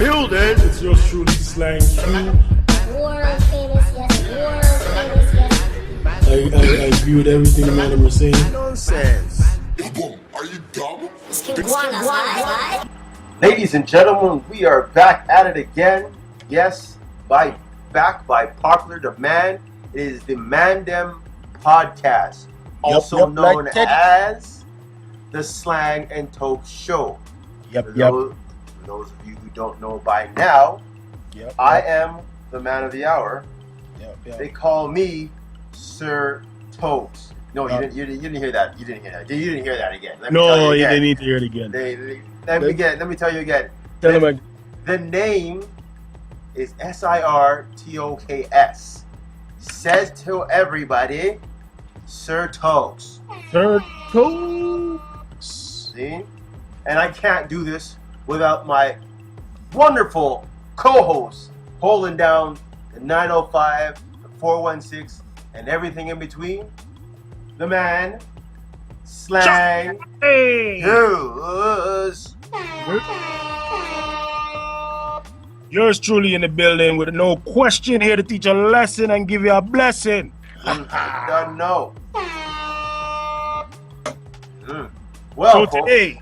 building. It's yours truly, Slang Hugh. World famous, yes. World famous, yes. I agree with everything the man was saying. Nonsense. Are you dumb? Ladies and gentlemen, we are back at it again. Yes, back by popular demand. It is the Mandem Podcast, also known as the Slang and Toks Show. For those of you who don't know by now, I am the man of the hour. They call me Sir Toks. No, you didn't hear that. You didn't hear that. You didn't hear that again. No, you didn't need to hear it again. Let me tell you again. The name is SIRTOKS. Says to everybody, Sir Toks. Sir Toks. See? And I can't do this without my wonderful co-host holding down the 905, the 416, and everything in between. The man, Slang Hugh. Yours truly in the building with no question, here to teach a lesson and give you a blessing. Don't know. Well, so today,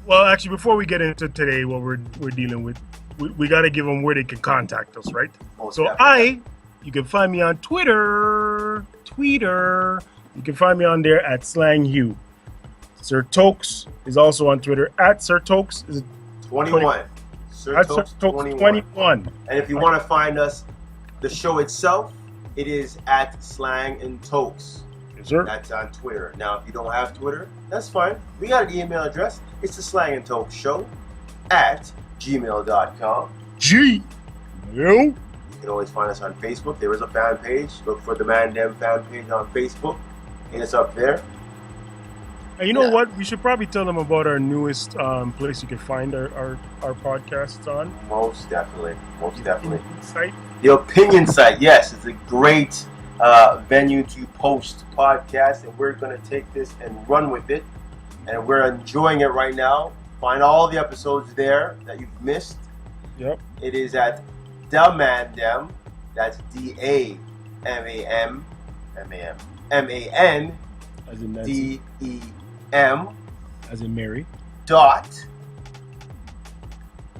well, actually, before we get into today, what we're dealing with, we got to give them where they can contact us, right? You can find me on Twitter. You can find me on there at Slang Hugh. Sir Toks is also on Twitter at Sir Toks. Is it 21? Sir Toks 21. And if you want to find us, the show itself, it is at Slang and Toks. Yes, sir. That's on Twitter. Now, if you don't have Twitter, that's fine. We got an email address. It's the Slang and Toks Show at gmail.com. You can always find us on Facebook. There is a fan page. Look for the Mandem fan page on Facebook. And it's up there. And you know what? We should probably tell them about our newest place you can find our podcasts on. Most definitely. Site. The Opinion Site, yes. It's a great venue to post podcasts. And we're going to take this and run with it. And we're enjoying it right now. Find all the episodes there that you've missed. Yep. It is at The Mandem. That's DAMAN. As in DEM. As in Mary. Dot.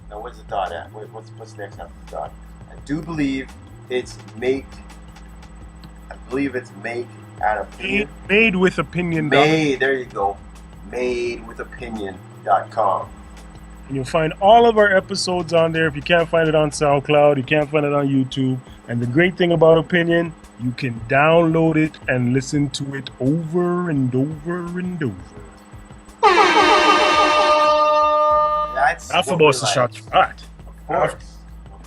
Now, where's the dot at? What's next after the dot? I do believe it's make an opinion. Made with opinion. There you go. Madewithopinion.com. And you'll find all of our episodes on there. If you can't find it on SoundCloud, you can't find it on YouTube. And the great thing about Opinion, you can download it and listen to it over and over and over. That's supposed to shot that. Of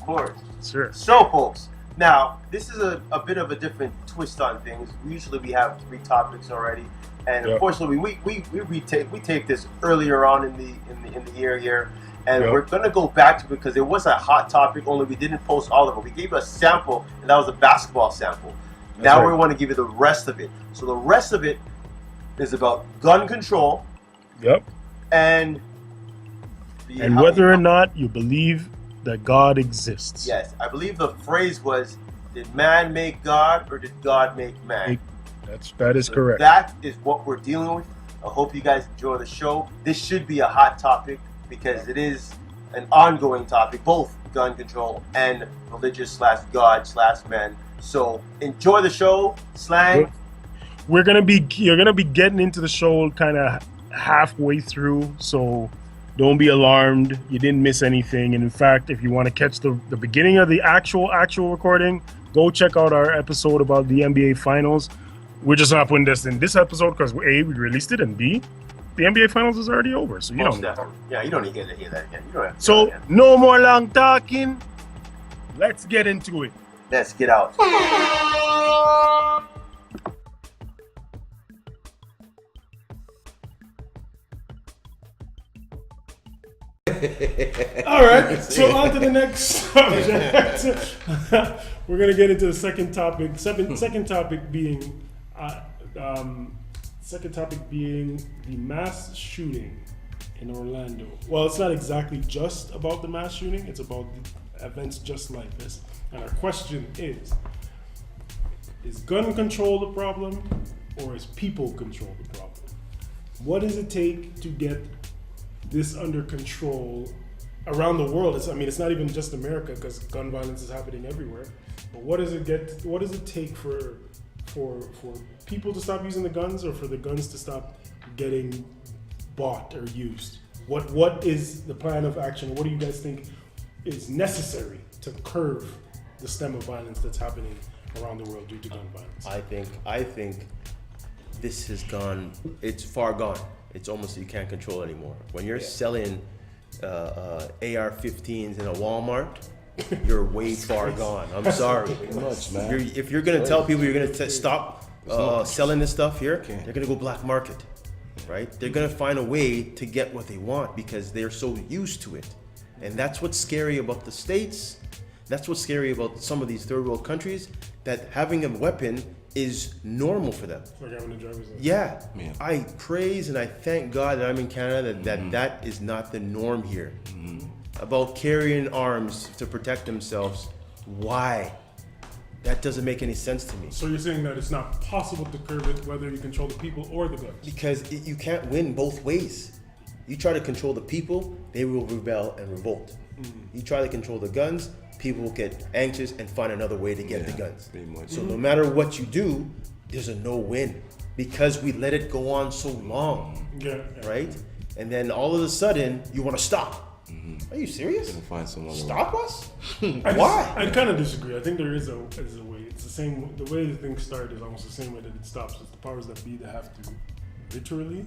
course. Sure. So, folks, now this is a bit of a different twist on things. Usually we have 3 topics already. And unfortunately, we take this earlier on in the year here, and we're gonna go back to it because it was a hot topic. Only we didn't post all of it. We gave a sample, and that was a basketball sample. Now we want to give you the rest of it. So the rest of it is about gun control. Yep. And whether or not you believe that God exists. Yes, I believe the phrase was, "Did man make God, or did God make man?" That is correct. That is what we're dealing with. I hope you guys enjoy the show. This should be a hot topic because it is an ongoing topic, both gun control and religious/God/man. So enjoy the show, Slang. You're gonna be getting into the show kind of halfway through, so don't be alarmed. You didn't miss anything. And in fact, if you want to catch the beginning of the actual recording, go check out our episode about the NBA Finals. We're just not putting this in this episode because A, we released it, and B, the NBA Finals is already over, so you don't need to. Yeah, you don't need to hear that again. So, no more long talking. Let's get into it. Let's get out. All right, so on to the next subject. We're going to get into the second topic. Second topic being the mass shooting in Orlando. Well, it's not exactly just about the mass shooting. It's about the events just like this. And our question is gun control the problem, or is people control the problem? What does it take to get this under control around the world? It's not even just America, because gun violence is happening everywhere. But what does it take for people to stop using the guns, or for the guns to stop getting bought or used? What is the plan of action? What do you guys think is necessary to curb the stem of violence that's happening around the world due to gun violence? I think this has gone. It's far gone. It's almost you can't control it anymore. When you're selling AR-15s in a Walmart, you're way far gone. I'm sorry. Much, man. If you're gonna tell people you're gonna stop selling this stuff here, they're gonna go black market, right? They're gonna find a way to get what they want because they're so used to it, and that's what's scary about the States. That's what's scary about some of these third world countries, that having a weapon is normal for them. Like having a driver's license. Yeah. Yeah. I praise and I thank God that I'm in Canada, that is not the norm here. About carrying arms to protect themselves. Why? That doesn't make any sense to me. So you're saying that it's not possible to curb it whether you control the people or the guns? Because you can't win both ways. You try to control the people, they will rebel and revolt. You try to control the guns, people will get anxious and find another way to get the guns. Pretty much. So no matter what you do, there's a no win because we let it go on so long, right? And then all of a sudden, you want to stop. Are you serious? Gonna find some other Stop us? Why? I kind of disagree. I think there is a way. It's the same. The way the thing started is almost the same way that it stops. It's the powers that be that have to literally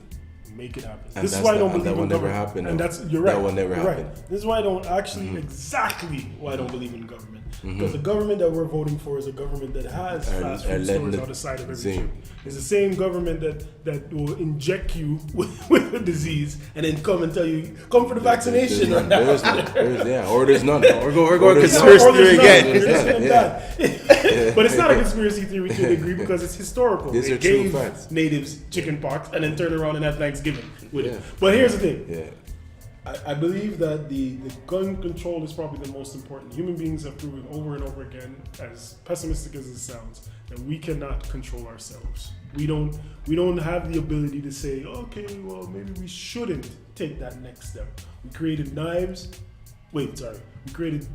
make it happen. And This is why I don't believe that in will never government. happen. And though. that's you're right. That will never You're happen. right. This is why I don't actually exactly why I don't believe in government. Because the government that we're voting for is a government that has fast food stores on the side of every street. It's the same government that will inject you with a disease and then come and tell you, come for the vaccination. Or there's none. We're going conspiracy theory again. But it's not a conspiracy theory to a degree because it's historical. These They are true gave facts. natives chicken pox and then turned around and had Thanksgiving with it. But here's the thing. Yeah. I believe that the gun control is probably the most important. Human beings have proven over and over again, as pessimistic as it sounds, that we cannot control ourselves. We don't have the ability to say, okay, well maybe we shouldn't take that next step. We created knives. We created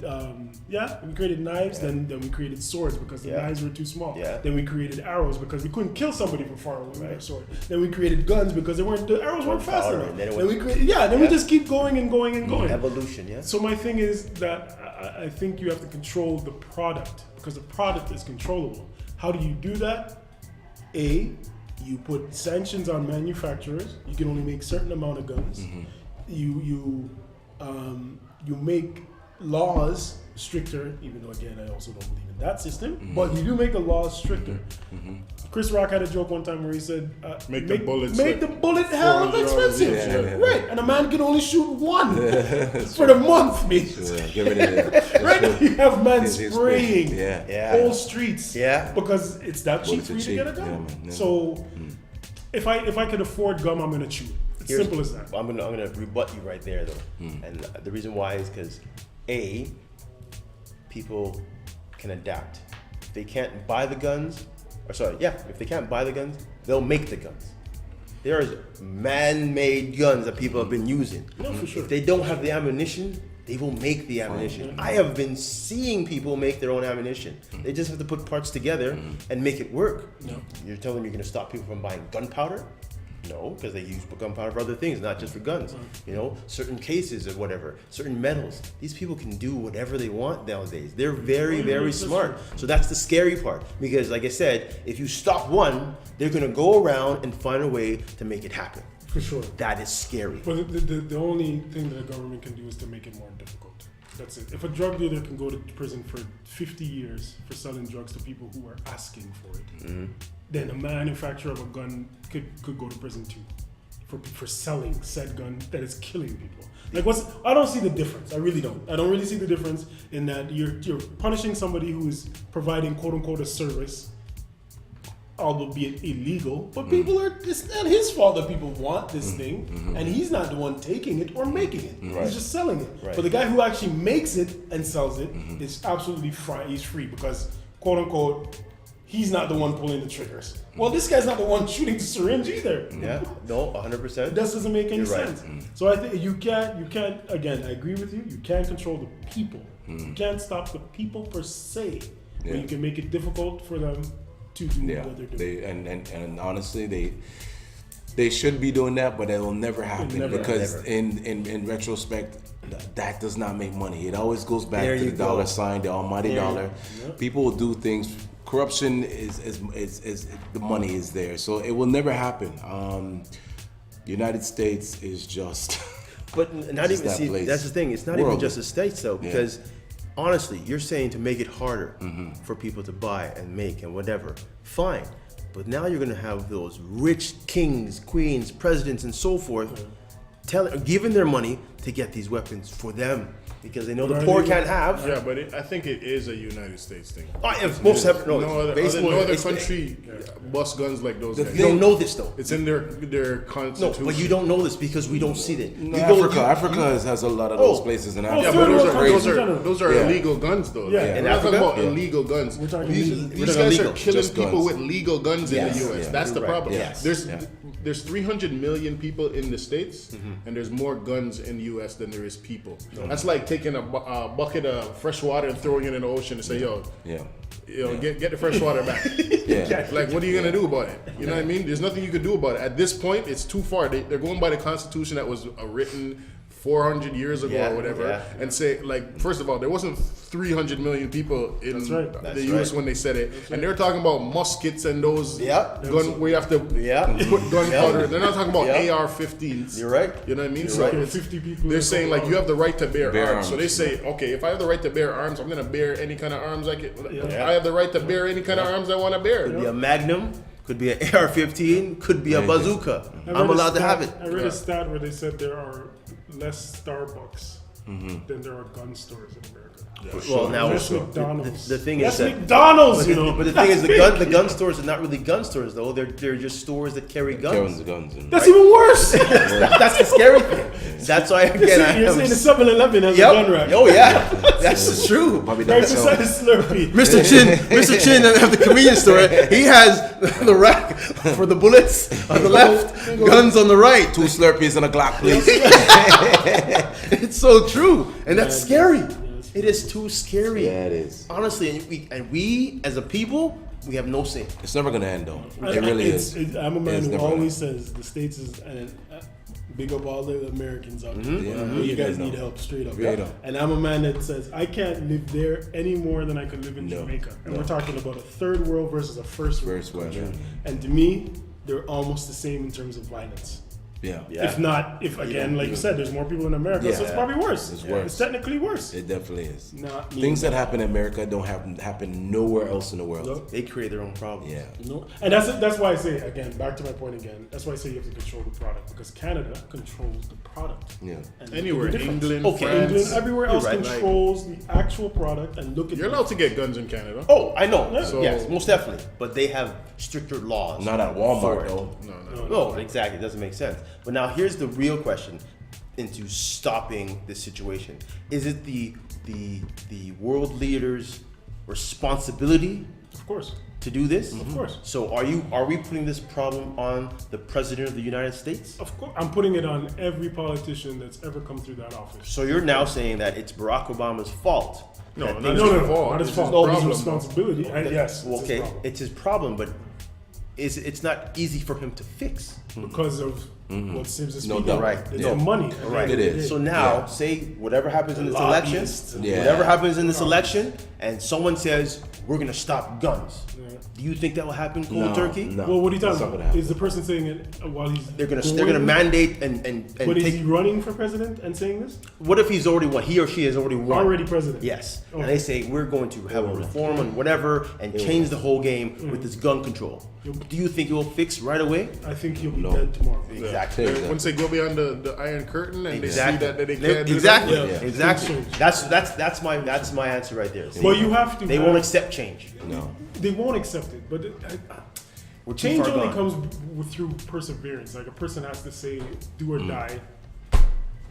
knives, then we created swords because the knives were too small. Then we created arrows because we couldn't kill somebody from far away with a sword. Then we created guns because the arrows weren't fast enough. Then we just keep going and going and going. Evolution, yeah. So my thing is that I think you have to control the product because the product is controllable. How do you do that? You put sanctions on manufacturers. You can only make certain amount of guns. You make laws stricter, even though again I also don't believe in that system. But you do make the laws stricter. Chris Rock had a joke one time where he said, Make the bullet hell of expensive." Yeah. Right, and a man can only shoot one for the month, mate. Give it in. Right, you have men He's spraying whole Yeah. streets Yeah. because it's that cheap Bullets for are you to cheap. get a gun. Yeah, man. So if I could afford gum, I'm gonna chew it. It's simple as that. I'm gonna rebut you right there though, and the reason why is because people can adapt. If they can't buy the guns, if they can't buy the guns, they'll make the guns. There's man-made guns that people have been using. No, for sure. If they don't have the ammunition, they will make the ammunition. I have been seeing people make their own ammunition. They just have to put parts together and make it work. No. You're telling me you're gonna stop people from buying gunpowder? No, because they use gunpowder for other things, not just for guns. You know, certain cases or whatever, certain metals. These people can do whatever they want nowadays. They're very, very smart. So that's the scary part. Because like I said, if you stop one, they're gonna go around and find a way to make it happen. For sure. That is scary. But the only thing that the government can do is to make it more difficult. That's it. If a drug dealer can go to prison for 50 years for selling drugs to people who are asking for it, then a manufacturer of a gun could go to prison too for selling said gun that is killing people. Like I don't see the difference. I really don't. I don't really see the difference in that you're punishing somebody who is providing quote unquote a service albeit illegal, but people are, it's not his fault that people want this thing, and he's not the one taking it or making it. He's just selling it. Right. But the guy who actually makes it and sells it is absolutely he's free because, quote unquote, he's not the one pulling the triggers. Well, this guy's not the one shooting the syringe either. Yeah, no, 100%. That doesn't make any You're right. sense. So I think you can't, again, I agree with you, you can't control the people. You can't stop the people per se, but you can make it difficult for them to do what they're doing. And honestly, they should be doing that, but it'll never happen because in retrospect, that does not make money. It always goes back to the dollar sign, the almighty dollar. People will do things. Corruption is the money is there, so it will never happen. The United States is just. But not just even, see, place. that's the thing. It's not even just the States, though, because honestly, you're saying to make it harder for people to buy and make and whatever. Fine. But now you're going to have those rich kings, queens, presidents, and so forth giving their money to get these weapons for them because they know the poor can't have. Yeah, but I think it is a United States thing. Most have, No other country busts guns like those guys. You don't know this though. It's in their constitution. No, but you don't know this because we don't see it. No, Africa has a lot of those places in Africa. Yeah, but Third those are illegal guns, though. Yeah. We're not talking about illegal guns. We're talking These guys are killing Just people guns. with legal guns in the U.S. Yeah. That's the You're problem. right. Yes. There's 300 million people in the States, and there's more guns in the U.S. than there is people. That's like taking a bucket of fresh water and throwing it in the ocean and say, get the fresh water back. Like, what are you gonna do about it? You know what I mean? There's nothing you could do about it. At this point, it's too far. They're going by the Constitution that was written 400 years ago or whatever, and say, like, first of all, there wasn't 300 million people in the U.S. when they said it, and they're talking about muskets and those gun where you have to put gunpowder. They're not talking about AR-15s. You're right. You know what I mean? You're So right. it's, 50 people they're saying like you have the right to bear arms. So they arms. say, okay, if I have the right to bear arms, I'm gonna bear any kind of arms I can. I have the right to bear any kind of arms I want to bear. Could be a Magnum, could be an AR-15, could be a bazooka. I'm allowed to have it. I read a stat where they said there are less Starbucks than there are gun stores in America. Well, now Less McDonald's. the thing That's is that. McDonald's, But the thing is, the gun stores are not really gun stores, though. They're just stores that carry guns. That's even worse. That's the scary thing. That's why again You're saying the 7-Eleven has a gun rack. Oh yeah, that's true. Right beside the Slurpee. Mr. Chin at the convenience store, he has the rack for the bullets on the left, guns on the right. 2 Slurpees and a Glock, please. It's so true, and that's scary. It is too scary. Yeah, it is. Honestly, and we as a people, we have no say. It's never gonna end though. It really is. I'm a man It's who never always says the States is, and big up all the Americans out there. You guys need help, straight up. Straight up. And I'm a man that says I can't live there any more than I could live in Jamaica. And we're talking about a third world versus a first world. And to me, they're almost the same in terms of violence. Yeah. If not, like you said, there's more people in America, so it's probably worse. It's worse. It's technically worse. It definitely is. Not Things that happen in America don't happen nowhere else in the world. Nope. They create their own problems. Yeah. No, and that's why I say again, back to my point again. That's why I say you have to control the product because Canada controls the product. Yeah. And Anywhere, look at the difference. England, France. England, everywhere else You're right. controls the actual product and look at. You're allowed to get guns in Canada. Oh, I know. Yeah. So- Yes, most definitely. But they have stricter laws. Not at Walmart though. No, exactly. It doesn't make sense. But now here's the real question into stopping this situation. Is it the world leaders' responsibility Of course, to do this? of course, So are we putting this problem on the President of the United States? of course. I'm putting it on every politician that's ever come through that office. So you're now saying that it's Barack Obama's fault. No, that not things- his No, fault. not his It's fault. his No, his problem, responsibility. And yes, Well, it's okay, his problem. it's his problem, but it's not easy for him to fix. Because of what Sibbs is No speaking. doubt. Right. It's No. the money. Right. It is. So now, say whatever happens in this election, Lobbyists. Yeah. whatever happens in this election, and someone says we're gonna stop guns. Do you think that will happen, cold turkey? No. Well, what are you That's talking not gonna about? happen. Is the person saying it while he's They're gonna mandate and But is take. he running for president and saying this? What if he's already won? He or she has already won. Already president. Yes. Okay. And they say we're going to have a reform and whatever and change the whole game with this gun control. Do you think it will fix right away? I think he'll be No. dead tomorrow. Exactly. Exactly. Once they go beyond the Iron Curtain and Exactly. they see that they can't do exactly. that. Yeah. Exactly. Change. That's my answer right there. See? But you have to. They won't accept change. No. They won't accept it. But We're too Change far only gone. comes through perseverance. Like a person has to say, do or die.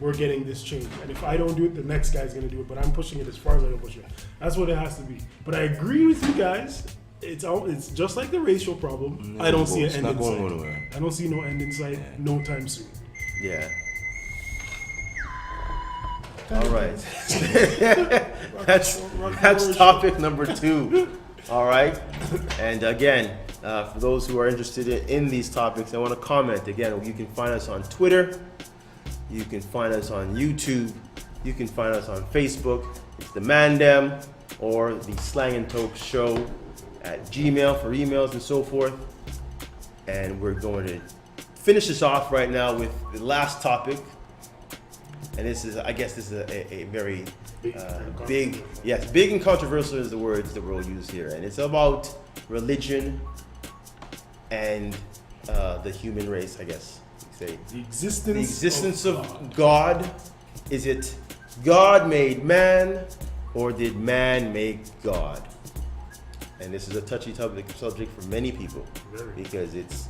We're getting this change, and if I don't do it, the next guy's gonna do it. But I'm pushing it as far as I can push it. That's what it has to be. But I agree with you guys. It's just like the racial problem. I don't see an end in sight. I don't see no end in sight no time soon. Yeah. All right. that's topic number 2. All right. And again, for those who are interested in these topics, I want to comment. Again, you can find us on Twitter. You can find us on YouTube. You can find us on Facebook. It's the Mandem or the Slang and Toks Show at Gmail for emails and so forth. And we're going to finish this off right now with the last topic. And this is, I guess, this is a very big, yes, big and controversial is the words that we'll use here. And it's about religion and the human race, I guess. Say. The existence of God. Is it God made man, or did man make God? And this is a touchy subject for many people, because it's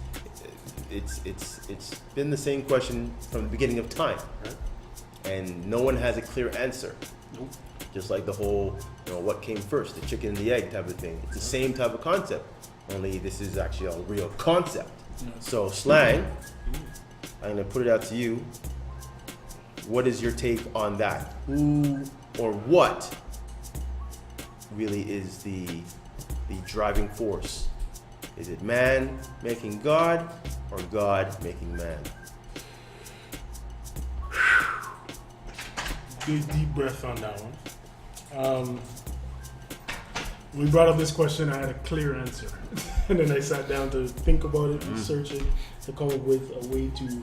been the same question from the beginning of time, and no one has a clear answer. Just like the whole, what came first, the chicken and the egg type of thing. It's the same type of concept, only this is actually a real concept. So Slang, I'm going to put it out to you. What is your take on that? Who or what really is the driving force? Is it man making God, or God making man? Big deep breath on that one. When we brought up this question, I had a clear answer. And then I sat down to think about it, research it, to come up with a way to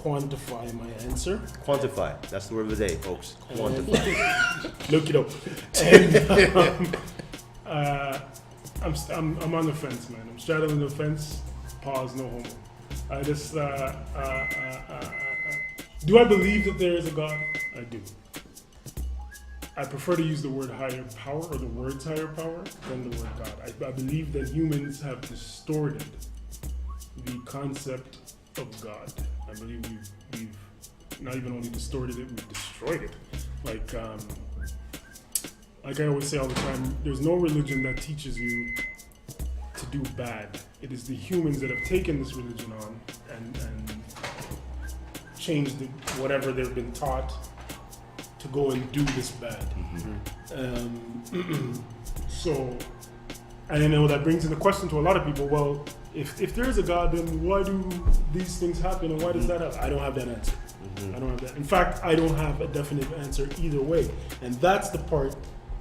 quantify my answer. Quantify. That's the word of the day, folks. Quantify. Look it up. And I'm on the fence, man. I'm straddling the fence. Pause, no homo. I just do I believe that there is a God? I do. I prefer to use the word higher power, or the words higher power, than the word God. I believe that humans have distorted the concept of God. I believe we've not even only distorted it, we've destroyed it. Like I always say all the time, there's no religion that teaches you to do bad. It is the humans that have taken this religion on and changed whatever they've been taught to go and do this bad. So, and I know that brings in the question to a lot of people, well, if there is a God, then why do these things happen, and why does that happen? I don't have that answer. I don't have that. In fact, I don't have a definite answer either way. And that's the part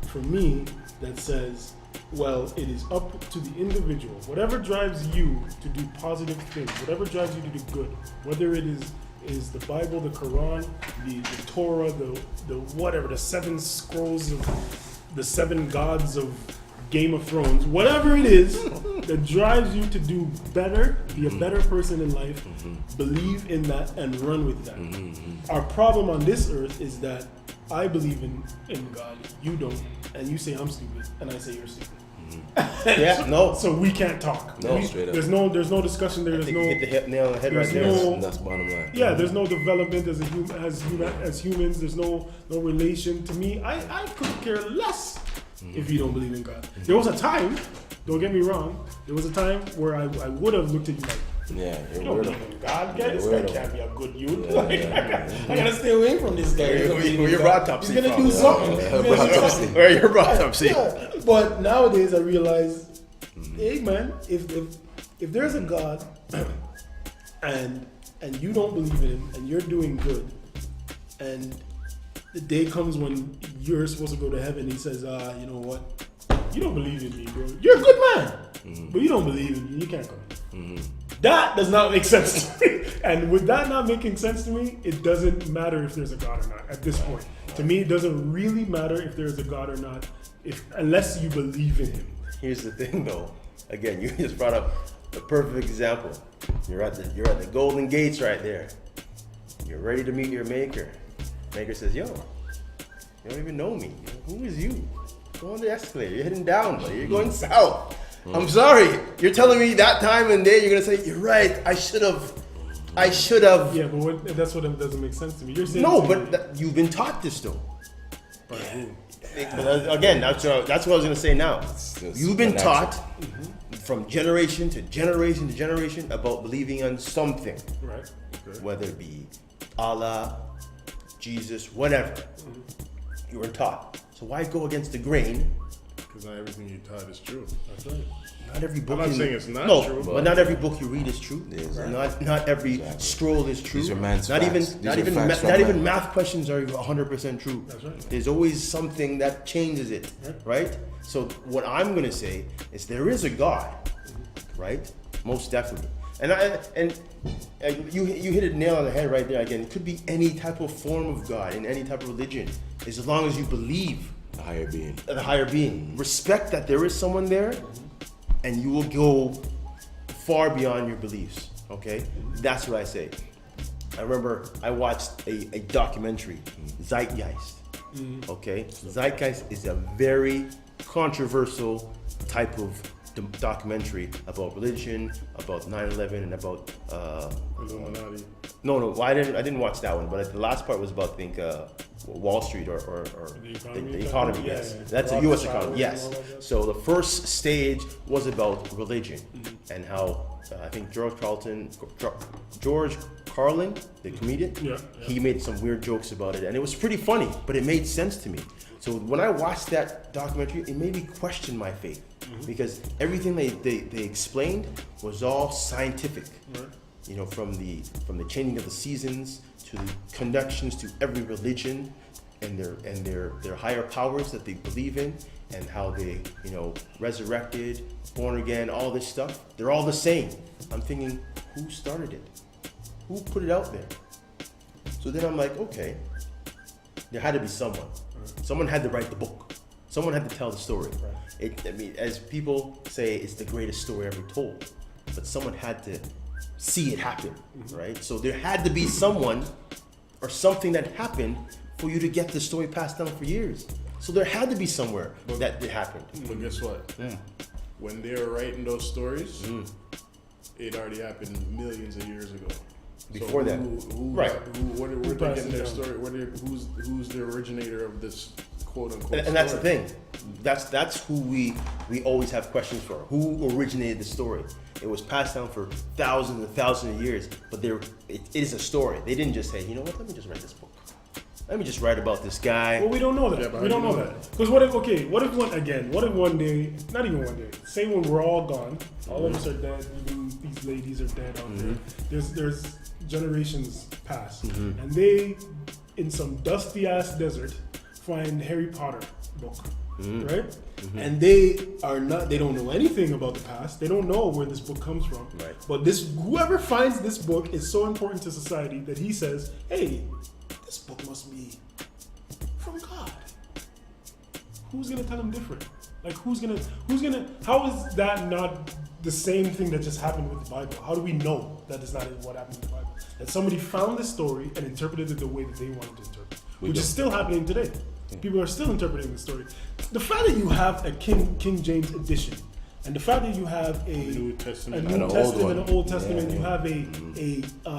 for me that says, well, it is up to the individual. Whatever drives you to do positive things, whatever drives you to do good, whether it is the Bible, the Quran, the Torah, the whatever, the 7 scrolls of the 7 gods of Game of Thrones, whatever it is that drives you to do better, be a better person in life, believe in that and run with that. Our problem on this earth is that I believe in God, you don't, and you say I'm stupid, and I say you're stupid. Yeah, no. So we can't talk. No, straight up. There's no discussion there. I think you hit the nail on the head right there. That's bottom line. Yeah, there's no development as humans. There's no relation. To me, I could care less if you don't believe in God. There was a time, don't get me wrong, there was a time where I would have looked at you like, Yeah, you don't believe in God, guy? This guy can't be a good youth. Yeah, I gotta stay away from this guy. Where your autopsy He's gonna do something. Where your autopsy? Yeah. But nowadays I realize, hey man, if there's a God and you don't believe in him and you're doing good, and the day comes when you're supposed to go to heaven, he says, you know what? You don't believe in me, bro. You're a good man, but you don't believe in me. You can't come. That does not make sense to me. And with that not making sense to me, it doesn't matter if there's a God or not at this point. To me, it doesn't really matter if there's a God or not, unless you believe in him. Here's the thing, though. Again, you just brought up the perfect example. You're at the golden gates right there. You're ready to meet your maker. Maker says, yo, you don't even know me. Who is you? Go on the escalator. You're heading down, buddy. You're going south. I'm sorry. You're telling me that time and day you're gonna say you're right. I should have. Yeah, but that's what doesn't make sense to me. You're saying No, but you've been taught this though. By who? But again, that's what I was gonna say now. You've been taught from generation to generation to generation about believing on something, Right. Okay. whether it be Allah, Jesus, whatever. You were taught. So why go against the grain? Because not everything you taught is true. That's right. Not every book. I'm not you- saying it's not no, true, but not every book you read is true. Right. Not every scroll is true. These are man's not facts. even These not are even facts from not even man. math questions are 100% true. That's right. There's always something that changes it, right? So what I'm gonna say is there is a God, right? Most definitely. And you hit it nail on the head right there again. It could be any type of form of God in any type of religion, as long as you believe The higher being. the higher being. Respect that there is someone there, and you will go far beyond your beliefs. Okay, that's what I say. I remember I watched a documentary, Zeitgeist. Okay, Zeitgeist is a very controversial type of documentary about religion, about 9/11, and about Illuminati. no, well, I didn't watch that one, but the last part was about, I think, Wall Street or economy? the economy. Yeah, Yes, yeah. that's a U.S. economy. Rockefellers Yes. and all that. So the first stage was about religion and how I think George Carlin, the comedian, Yeah, he made some weird jokes about it, and it was pretty funny, but it made sense to me. So when I watched that documentary, it made me question my faith because everything they explained was all scientific. Right. You know, from the changing of the seasons to the connections to every religion and their higher powers that they believe in, and how they, you know, resurrected, born again, all this stuff. They're all the same. I'm thinking, who started it? Who put it out there? So then I'm like, okay, there had to be someone. Someone had to write the book. Someone had to tell the story. I mean, as people say, it's the greatest story ever told. But someone had to see it happen, right? So there had to be someone or something that happened for you to get the story passed down for years. So there had to be somewhere that it happened. But guess what? When they were writing those stories, it already happened millions of years ago. Before that. Right. Where they passed getting it their down? story? Who's the originator of this quote unquote? And that's the story? thing. That's who we always have questions for. Who originated the story? It was passed down for thousands and thousands of years, but it is a story. They didn't just say, you know what, let me just write this book. Let me just write about this guy. Well, we don't know that. Yeah, but we how don't do you know know that. Because what if one day, not even one day, say when we're all gone, all of us are dead, even these ladies are dead out there. There's generations past, and they, in some dusty ass desert, find Harry Potter book, right? And they don't know anything about the past. They don't know where this book comes from. Right. But whoever finds this book is so important to society that he says, hey, this book must be from God. Who's gonna tell him different? Like how is that not the same thing that just happened with the Bible? How do we know that is not what happened with the Bible? That somebody found this story and interpreted it the way that they wanted to interpret it, which is still happening today. People are still interpreting the story. The fact that you have a King James edition, and the fact that you have a New Testament. New And an old Testament, one. an Old Testament, Yeah, you have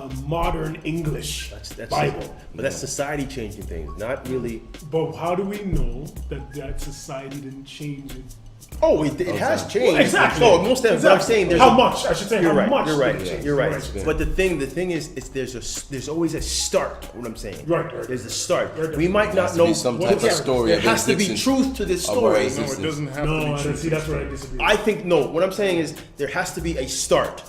a modern English That's Bible. But that's society changing things, not really. But how do we know that society didn't change it? Oh, it has changed. Well, exactly. No, most of them. I'm saying there's how much? I should say You're how right. much. You're right. did it change? You're right. Right. But the thing is, there's always a start. What I'm saying. Right. There's a start. Right. We might There not has to know be some what type of there- story There of has to be existence truth to this of our story. existence. No, it doesn't have No, to I be don't true. see. That's where I disagree. I think no. What I'm saying is there has to be a start,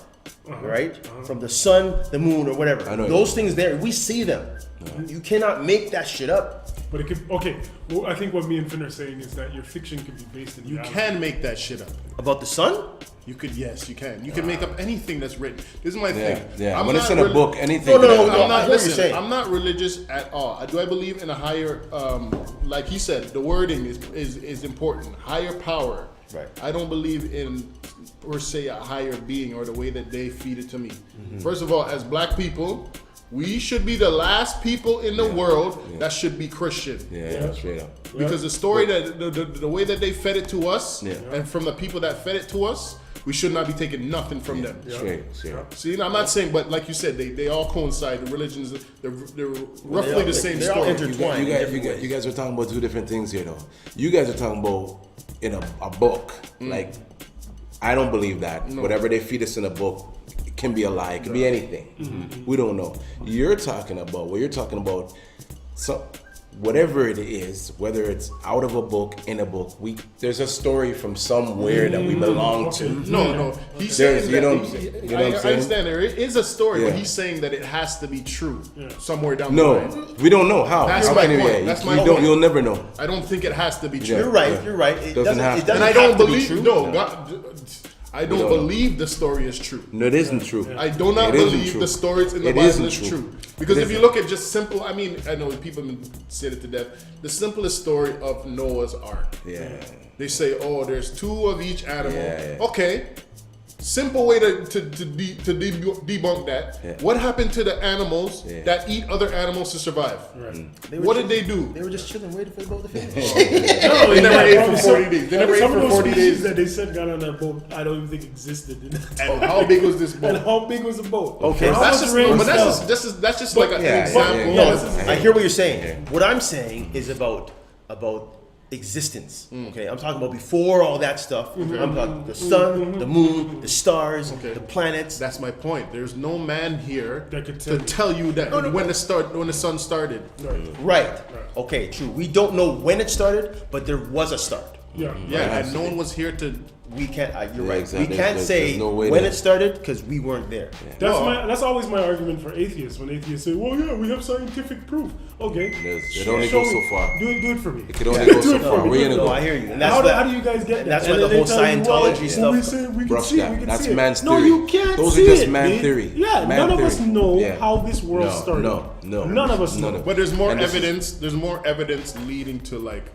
right? From the sun, the moon, or whatever. I know. Those things there, we see them. You cannot make that shit up. But it could. Okay. Well, I think what me and Finn are saying is that your fiction could be based in You reality. can make that shit up. About the sun? You could, yes, you can. You can make up anything that's written. This is my Yeah, thing. yeah. I'm When it's not in a rel- book, anything. No, can no, happen. no, I'm I not hear what you're listen. saying. I'm not religious at all. Do I believe in a higher? Like he said, the wording is important. Higher power. Right. I don't believe in per se a higher being or the way that they feed it to me. Mm-hmm. First of all, as black people, We should be the last people in the world that should be Christian. Yeah, straight up. Because the story that the way that they fed it to us, and from the people that fed it to us, we should not be taking nothing from them. Straight. See, I'm not saying, but like you said, they all coincide. The religions, they're roughly the same they're all story. intertwined. You guys are talking about two different things here, though. You guys are talking about in a book. Like, I don't believe that. No. Whatever they feed us in a book, it can be a lie. It can be anything. We don't know. You're talking about so whatever it is, whether it's out of a book, in a book, there's a story from somewhere that we belong to. No. He's saying You know that what I'm I saying? understand there is a story, but Yeah. he's saying that it has to be true somewhere down the No, line. we don't know how. That's How my can you- point. yeah, That's you my don't- point. You'll never know. I don't think it has to be true. You're right. Yeah. You're right. It Doesn't doesn't. have It to. doesn't And I have don't to be believe. true. No, God, I don't don't. believe the story is true. No, it isn't true. I do not It isn't believe true. the stories in the It Bible isn't is true. true. Because It if you isn't. look at just simple, I mean, I know people have said it to death. The simplest story of Noah's Ark. Yeah. They say, oh, there's two of each animal. Yeah. Okay. Simple way to debunk that. Yeah. What happened to the animals that eat other animals to survive? What did they do? They were just chilling, waiting for the boat to finish. They never ate for 40 days. They never ate Some of for those 40 species days. that they said got on that boat, I don't even think existed. And how big was this And boat? how big was the boat? Okay, How That's much just, rain but fell? that's just like an yeah, example. yeah, No, yeah. I hear what you're saying. What I'm saying is about existence. Okay, I'm talking about before all that stuff. I'm talking the sun, the moon, the stars, the planets. That's my point. There's no man here That could to tell you that when the sun started. Right. Okay, true. We don't know when it started, but there was a start. Yeah. Yeah, and no one was here to. We can't. You're Yeah, right. exactly. We can't There's say no way when to- it started because we weren't there. That's always my argument for atheists. When atheists say, "Well, yeah, we have scientific proof." Okay, It only show goes me. so far. Do it for me. It can only go so Do it for far. me. Where you gonna No, go? I hear you. And that's How what, do you guys get that? that's And why the then whole they tell you, Scientology well, stuff- We say we can Brush see it. that. We can That's see it. man's No, theory. you can't Those are see just it, man dude. theory. Yeah, Man none of us theory. know Yeah. how this world started. No. None of us know. None of But there's more And this is- evidence. There's more evidence leading to like.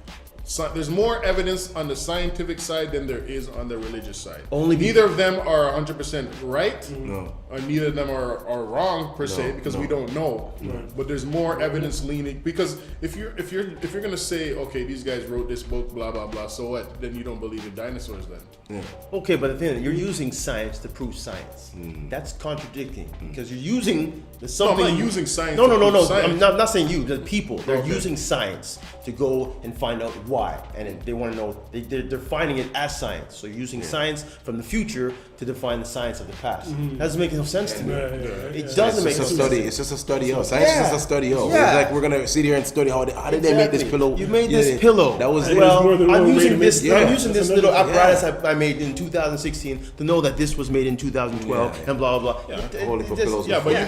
There's more evidence on the scientific side than there is on the religious side. Neither of them are 100% right, No. or neither of them are wrong per se because we don't know. But there's more evidence leaning because if you're gonna say, okay, these guys wrote this book, blah blah blah, so what? Then you don't believe in dinosaurs then. Okay, but the thing is, you're using science to prove science. That's contradicting because you're using something. not using science No, to no, no, prove no. science. I'm not saying you. The people. They're Okay. using science to go and find out why, and they want to know. They're finding it as science. So you're using science from the future to define the science of the past. That doesn't make no sense to me. It doesn't make It's no just a sense. study. It's just a study of science. Yeah. Is just a study of. Yeah. It's like we're gonna sit here and study how did they make this Exactly. pillow? You made Yeah, this pillow. That was Well, more than I'm one way using to this. make- I'm Yeah. using this That's little another- apparatus I made in 2016 to know that this was made in 2012 Yeah. and blah blah blah. Holy for pillows. Yeah, but you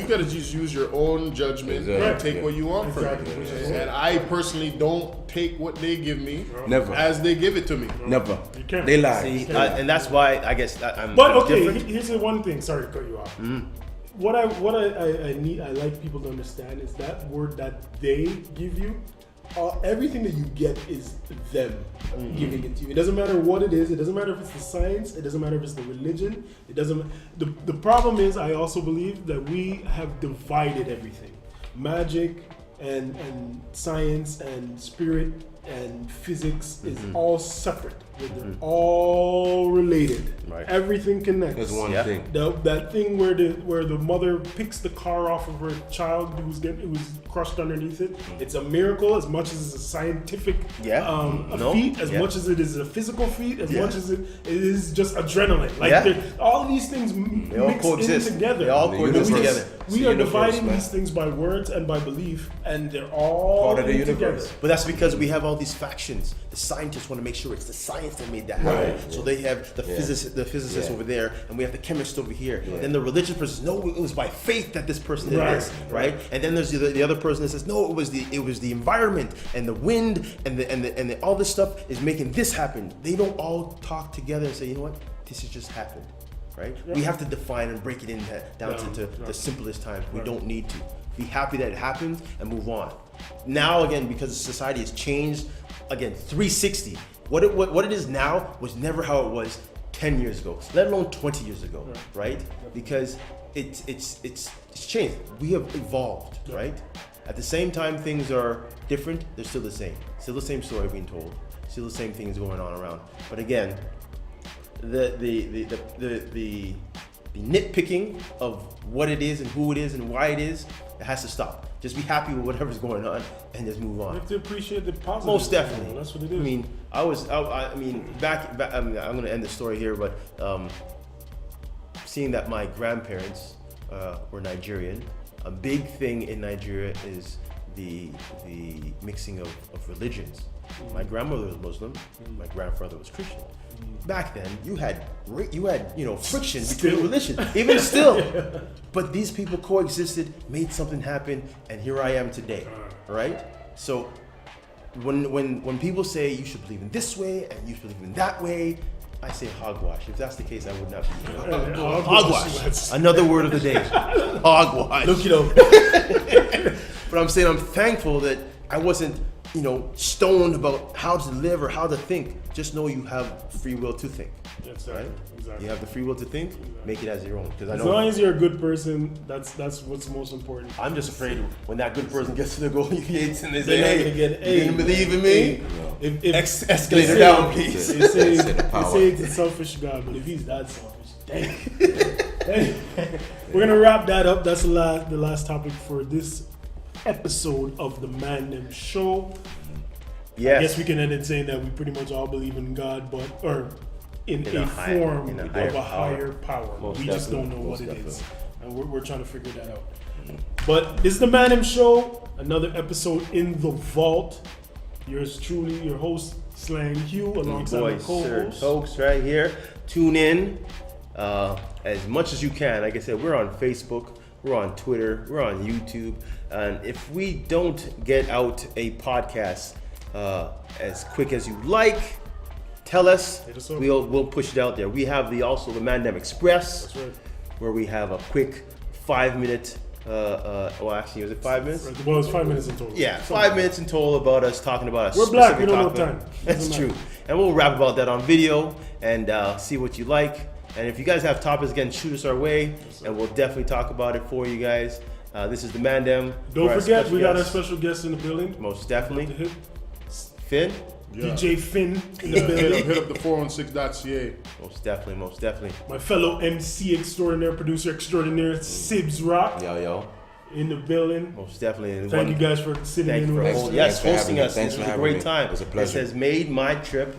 gotta just use your own judgment Exactly. and take what you want from Exactly. it. And I personally don't take what they give me Never. as they give it to me. Never. You can't. They lie. See, and that's why I guess I'm But okay, different. here's the one thing. Sorry to cut you off. What I need, I like people to understand is that word that they give you. Everything that you get is them giving it to you. It doesn't matter what it is. It doesn't matter if it's the science. It doesn't matter if it's the religion. It doesn't. The problem is, I also believe that we have divided everything. Magic and science and spirit and physics is all separate. They're all related. Right. Everything connects. There's one Yeah. thing. That thing where the mother picks the car off of her child who was crushed underneath it. It's a miracle as much as it's a scientific a feat, as much as it is a physical feat, as much as it is just adrenaline. Like all of these things They all mix in coexist. together. They all The coexist universe. together. It's We the are universe, dividing man. these things by words and by belief, and they're all Part of the in universe. together. But that's because we have all these factions. The scientists want to make sure it's the science that made that happen. Right. So they have the physicists Yeah. over there, and we have the chemist over here. Then the religious person, no, it was by faith that this person did Right. this, right? And then there's the other person that says, no, it was the environment and the wind and all this stuff is making this happen. They don't all talk together and say, you know what, this has just happened. Right? We have to define and break it in down to the simplest times. We don't need to. Be happy that it happened and move on. Now again, because society has changed, again, 360. What it is now was never how it was 10 years ago, let alone 20 years ago, right? Because it's changed. We have evolved, right? At the same time, things are different. They're still the same. Still the same story being told. Still the same things going on around. But again, the nitpicking of what it is and who it is and why it is, it has to stop. Just be happy with whatever's going on and just move on. You have to appreciate the positive. Most definitely. That's what it is. I mean, I mean, back I mean, I'm gonna end the story here, but seeing that my grandparents were Nigerian, a big thing in Nigeria is the mixing of religions. My grandmother was Muslim, my grandfather was Christian. Back then, you had friction between religions, even still. But these people coexisted, made something happen, and here I am today, right? So when people say you should believe in this way and you should believe in that way, I say hogwash. If that's the case, I would not be here. Hogwash. Another word of the day. Hogwash. Look it up. But I'm saying I'm thankful that I wasn't, stoned about how to live or how to think. Just know you have free will to think. That's right. Exactly. You have the free will to think. Make it as your own. As long as you're a good person, that's what's most important. I'm just afraid when that good person gets to the goal gates and they say, "Hey, you didn't believe in me." Escalator down, please. They say it's a selfish God, but if he's that selfish, dang. We're gonna wrap that up. That's the last topic for this episode of the Man Them Show. Yes. I guess we can end it saying that we pretty much all believe in God, or in a form of a higher power. We just don't know what it is, and we're trying to figure that out. But this is the Man Them Show, another episode in the vault. Yours truly, your host Slang Hugh, alongside my co-host Sir Toks right here. Tune in as much as you can. Like I said, we're on Facebook, we're on Twitter, we're on YouTube, and if we don't get out a podcast as quick as you like, tell us. We'll push it out there. We have also the Man Them Express. That's right. Where we have a quick 5-minute. Actually, was it 5 minutes? Well, it's 5 minutes in total. Yeah, 5 minutes in total about us talking about us. We're black. We don't know time. That's true. And we'll rap about that on video and see what you like. And if you guys have topics, again, shoot us our way, and we'll definitely talk about it for you guys. This is the Man Them. Don't forget, we got our special guest in the building. Most definitely. Finn. Yeah. DJ Finn in the building. Hit up the 416.ca. Most definitely. My fellow MC extraordinaire, producer extraordinaire, Sibbs Rock. Yo. In the building. Most definitely. Thank you guys for sitting in with us. Yes, hosting us. Thanks for having me. It was a great time. It was a pleasure. This has made my trip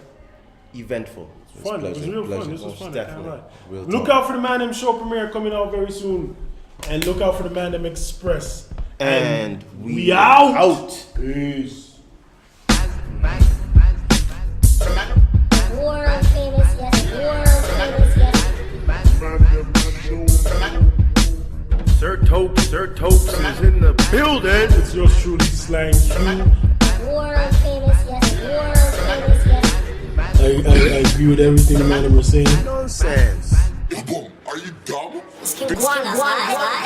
eventful. Fun. It was real fun. This was Most fun. Definitely. Look out for the Man Them Show premiere coming out very soon. And look out for the Man Them Express. And we out. Peace. World famous, yes. Sir Toks is in the building. It's yours truly, Slang Hugh. World famous, yes. I agree with everything the man was saying. Nonsense. Yo, boom, are you dumb? Iguana.